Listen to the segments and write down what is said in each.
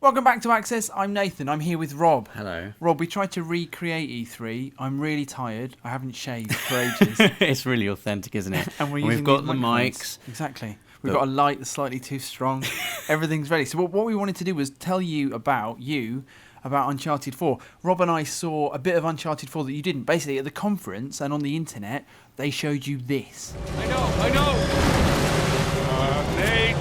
Welcome back to Access. I'm Nathan. I'm here with Rob. Hello. Rob, we tried to recreate E3. I'm really tired. I haven't shaved for ages. It's really authentic, isn't it? And we've got the mics. Exactly. We've got a light that's slightly too strong. Everything's ready. So what we wanted to do was tell you about Uncharted 4. Rob and I saw a bit of Uncharted 4 that you didn't. Basically, at the conference and on the internet, they showed you this. I know. Nate!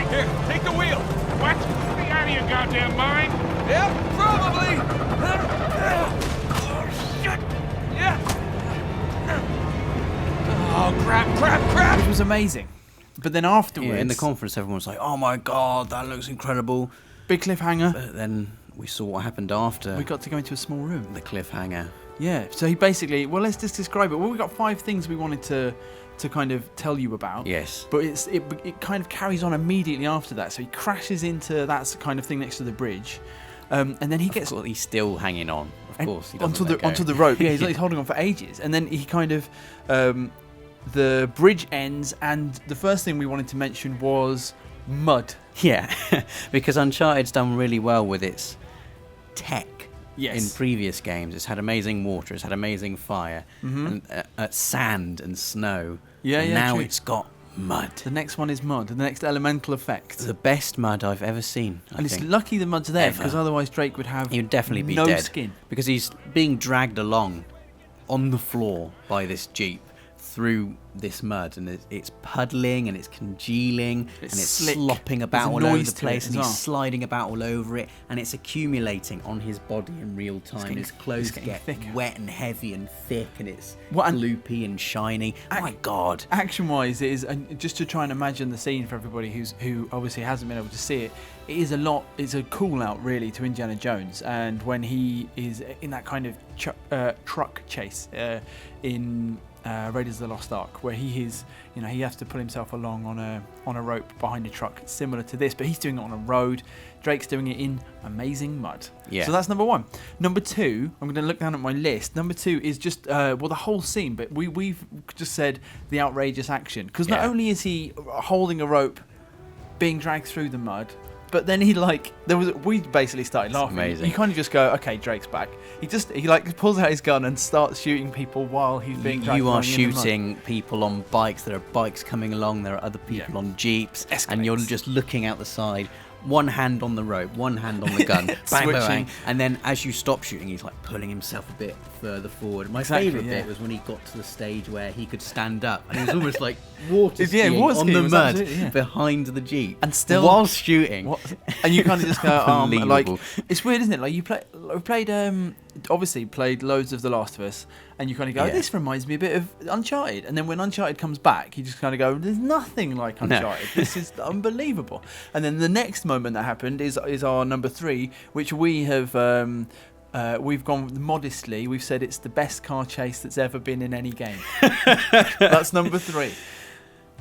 Here, take the wheel! What? Be out of your goddamn mind! Yep, probably! Oh, shit! Yeah! Oh, crap! Which was amazing. But then afterwards... Yeah, in the conference, everyone was like, oh my god, that looks incredible. Big cliffhanger. But then we saw what happened after. We got to go into a small room. The cliffhanger. Yeah, so he basically... Well, let's just describe it. Well, we got 5 things we wanted to kind of tell you about. Yes. But it kind of carries on immediately after that. So he crashes into that kind of thing next to the bridge. And then he gets... He's still hanging on, of course. He onto the rope. Yeah, he's holding on for ages. And then he kind of... the bridge ends, and the first thing we wanted to mention was mud. Yeah, because Uncharted's done really well with its tech. Yes. In previous games, it's had amazing water, it's had amazing fire, and sand and snow. Yeah, and yeah. now True. it's got mud. The next one is mud. The next elemental effect. The best mud I've ever seen. And it's lucky the mud's there, because otherwise Drake would have he would definitely be no dead. skin. Because he's being dragged along on the floor by this jeep through this mud, and it's puddling and it's congealing and it's slick. slopping about all There's a over noise the to it place, as and well. he's sliding about all over it, and it's accumulating on his body in real time. His clothes get thicker. wet and heavy and thick, and it's and gloopy and shiny. Oh my god! Action-wise, it is, and just to try and imagine the scene for everybody who obviously hasn't been able to see it, it is a lot. It's a call out really to Indiana Jones, and when he is in that kind of truck chase in Raiders of the Lost Ark, where he is, he has to pull himself along on a rope behind a truck, similar to this, but he's doing it on a road. Drake's doing it in amazing mud. Yeah. So that's number 1. Number 2, I'm going to look down at my list. Number 2 is just the whole scene, but we've just said the outrageous action, because not only is he holding a rope, being dragged through the mud, but then we basically started laughing. Amazing. You kind of just go, okay, Drake's back. He pulls out his gun and starts shooting people while he's being dragged. You are in the mud. shooting people on bikes. There are bikes coming along. There are other people on jeeps, and you're just looking out the side. One hand on the rope, one hand on the gun, bang, bang, bang. And then as you stop shooting, he's like pulling himself a bit further forward. My favourite bit was when he got to the stage where he could stand up, and he was almost like water skiing on the mud behind the jeep, and still whilst shooting. And you kind of just go, like, Unbelievable. it's weird, isn't it? Like obviously played loads of The Last of Us, and you kind of go, this reminds me a bit of Uncharted. And then when Uncharted comes back, you just kind of go, there's nothing like Uncharted. No. This is unbelievable. And then the next moment that happened is our number 3, which we have we've gone modestly. We've said it's the best car chase that's ever been in any game. That's number 3.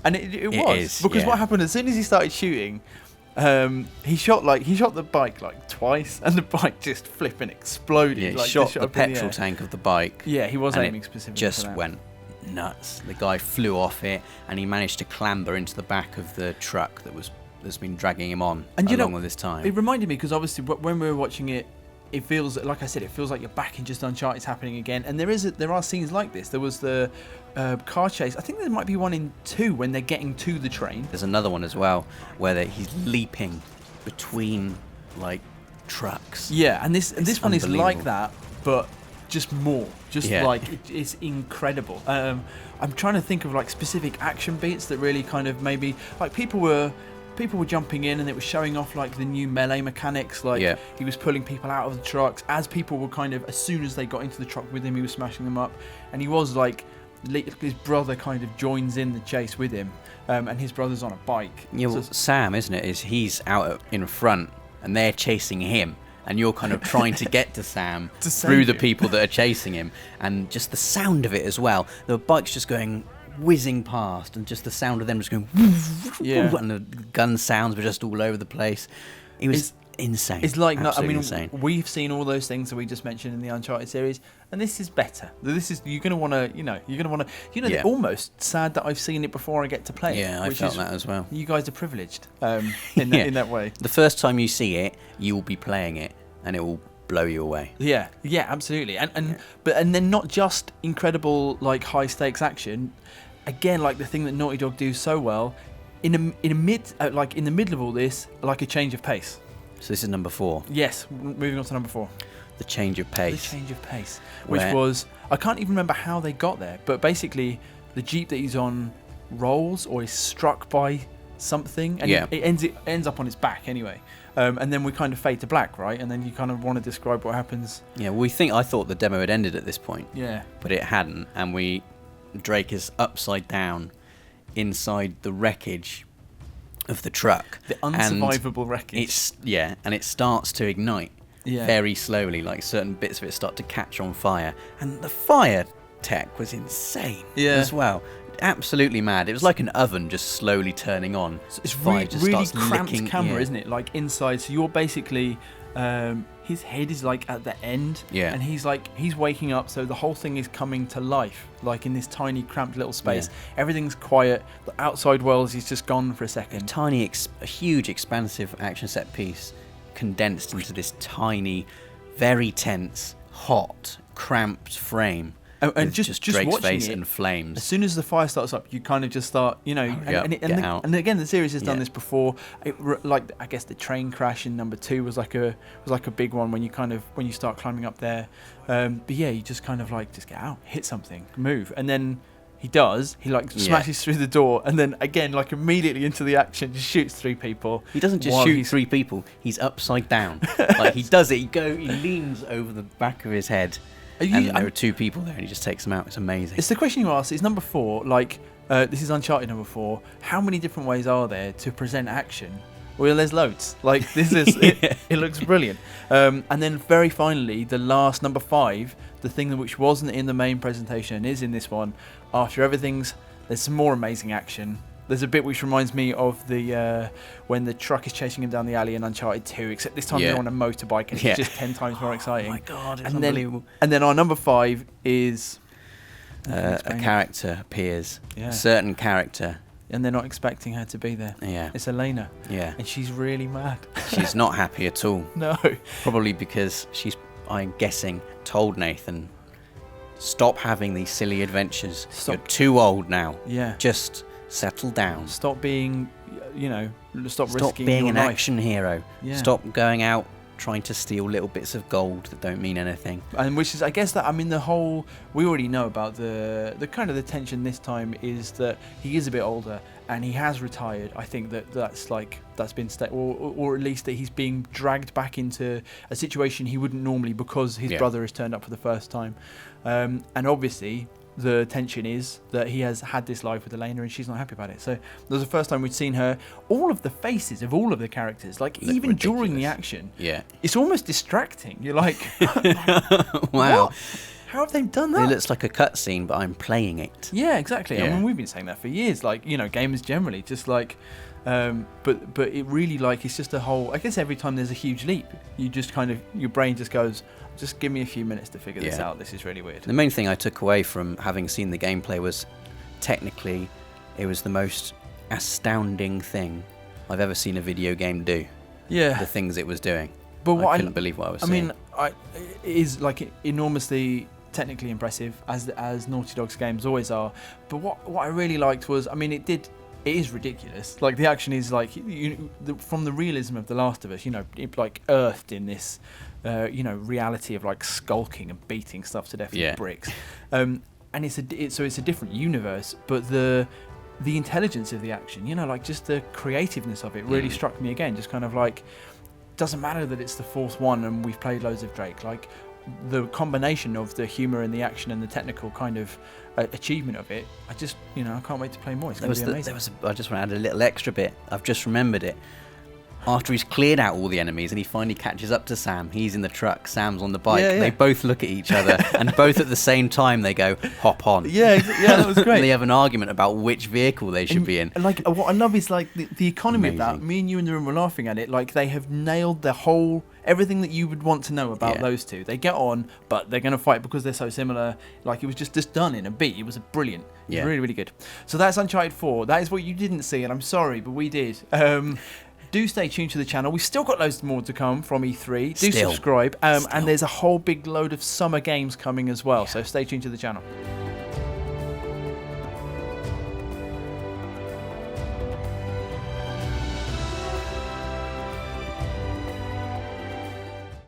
And it was, because what happened as soon as he started shooting, he shot the bike like twice, and the bike just flipping exploded. Yeah, he like, shot the petrol tank of the bike. Yeah, he was aiming specifically. Just for that. went nuts. The guy flew off it, and he managed to clamber into the back of the truck that's been dragging him on along with this time. It reminded me, because obviously when we were watching it, it feels like I said, it feels like you're back in just Uncharted's happening again. And there are scenes like this. There was the car chase. I think there might be one in 2 when they're getting to the train. There's another one as well where he's leaping between like trucks. Yeah, and this one is like that, but just more. Like it's incredible. I'm trying to think of like specific action beats that really kind of maybe like people were jumping in, and it was showing off like the new melee mechanics. Like he was pulling people out of the trucks as people were kind of, as soon as they got into the truck with him, he was smashing them up. And he was like, his brother kind of joins in the chase with him, and his brother's on a bike. Sam, isn't it? He's out in front, and they're chasing him, and you're kind of trying to get to Sam through the people that are chasing him, and just the sound of it as well. The bike's just going whizzing past, and just the sound of them just going and the gun sounds were just all over the place. It was insane. It's like, absolutely insane. We've seen all those things that we just mentioned in the Uncharted series, and this is better. This is you're gonna want to, almost sad that I've seen it before I get to play it. Yeah, I felt that as well. You guys are privileged in that way. The first time you see it, you will be playing it, and it will blow you away. Yeah, absolutely. And then not just incredible like high stakes action. Again, like the thing that Naughty Dog do so well, in the middle of all this, like a change of pace. So this is number 4. Yes, moving on to number 4. The change of pace. The change of pace, which was, I can't even remember how they got there, but basically the Jeep that he's on rolls or is struck by something, and it ends up on its back anyway. And then we kind of fade to black, right? And then you kind of want to describe what happens. Yeah, I thought the demo had ended at this point. Yeah. But it hadn't, and Drake is upside down inside the wreckage of the truck. The unsurvivable wreckage. And it starts to ignite very slowly, like certain bits of it start to catch on fire. And the fire tech was insane as well. Absolutely mad. It was like an oven just slowly turning on. It's really cramped camera, isn't it? Like inside, so you're basically his head is like at the end, and he's waking up, so the whole thing is coming to life, like in this tiny cramped little space. Everything's quiet. The outside world is just gone for a second. A huge expansive action set piece condensed into this tiny, very tense, hot, cramped frame. And just Drake's watching face it, in flames. As soon as the fire starts up, you kind of just start, and again, the series has done this before. I guess the train crash in number 2 was like a big one when you start climbing up there. But yeah, you just kind of like just get out, hit something, move, and then he does. He smashes through the door, and then again, like immediately into the action, just shoots 3 people. He doesn't just shoot 3 people. He's upside down. Like he does it. He leans over the back of his head. And there are 2 people there, and he just takes them out. It's amazing. It's the question you ask. It's number 4. Like this is Uncharted number 4. How many different ways are there to present action? Well, there's loads. Like this is it looks brilliant. And then very finally, the last number 5, the thing which wasn't in the main presentation and is in this one. After there's some more amazing action. There's a bit which reminds me of the when the truck is chasing him down the alley in Uncharted 2, except this time they're on a motorbike, and it's just 10 times more exciting. Oh my god, it's unbelievable. And then our number 5 is a character appears, a certain character, and they're not expecting her to be there. Yeah, it's Elena. Yeah, and she's really mad. She's not happy at all. No, probably because I'm guessing, told Nathan, stop having these silly adventures. You're too old now. Yeah, just settle down. Stop being, stop risking being your an life. Action hero. Yeah. Stop going out trying to steal little bits of gold that don't mean anything. And which is, I guess, that we already know about the kind of the tension this time is that he is a bit older and he has retired. I think that's been or at least that he's being dragged back into a situation he wouldn't normally because his brother has turned up for the first time, and obviously the tension is that he has had this life with Elena and she's not happy about it. So that was the first time we'd seen her. All of the faces of all of the characters, like even ridiculous. During the action, it's almost distracting. You're like, wow, what? How have they done that? It looks like a cutscene, but I'm playing it. Yeah, exactly. I mean, we've been saying that for years. Like, gamers generally just like, but it really it's just a whole. I guess every time there's a huge leap, you just kind of your brain just goes, just give me a few minutes to figure this out. This is really weird. The main thing I took away from having seen the gameplay was, technically, it was the most astounding thing I've ever seen a video game do. Yeah. The things it was doing. But I couldn't believe what I was seeing. It is enormously technically impressive, as Naughty Dog's games always are. But what I really liked was, it is ridiculous. Like the action is from the realism of The Last of Us, earthed in this, reality of like skulking and beating stuff to death with bricks. And it's a different universe, but the intelligence of the action, just the creativeness of it really struck me again. Just kind of like, doesn't matter that it's the 4th one and we've played loads of Drake. Like the combination of the humor and the action and the technical kind of achievement of it, I just, I can't wait to play more. It's going to be amazing. I just want to add a little extra bit. I've just remembered it. After he's cleared out all the enemies and he finally catches up to Sam, he's in the truck, Sam's on the bike. Yeah, yeah. They both look at each other and both at the same time they go, hop on. Yeah, that was great. And they have an argument about which vehicle they should be in. And like, what I love is like the economy of that. Amazing. Me and you in the room were laughing at it. Like, they have nailed the whole everything that you would want to know about those two. They get on, but they're going to fight because they're so similar. Like, it was just done in a beat. It was brilliant. It was really, really good. So that's Uncharted 4. That is what you didn't see, and I'm sorry, but we did. Do stay tuned to the channel. We've still got loads more to come from E3. Do subscribe. And there's a whole big load of summer games coming as well. So stay tuned to the channel.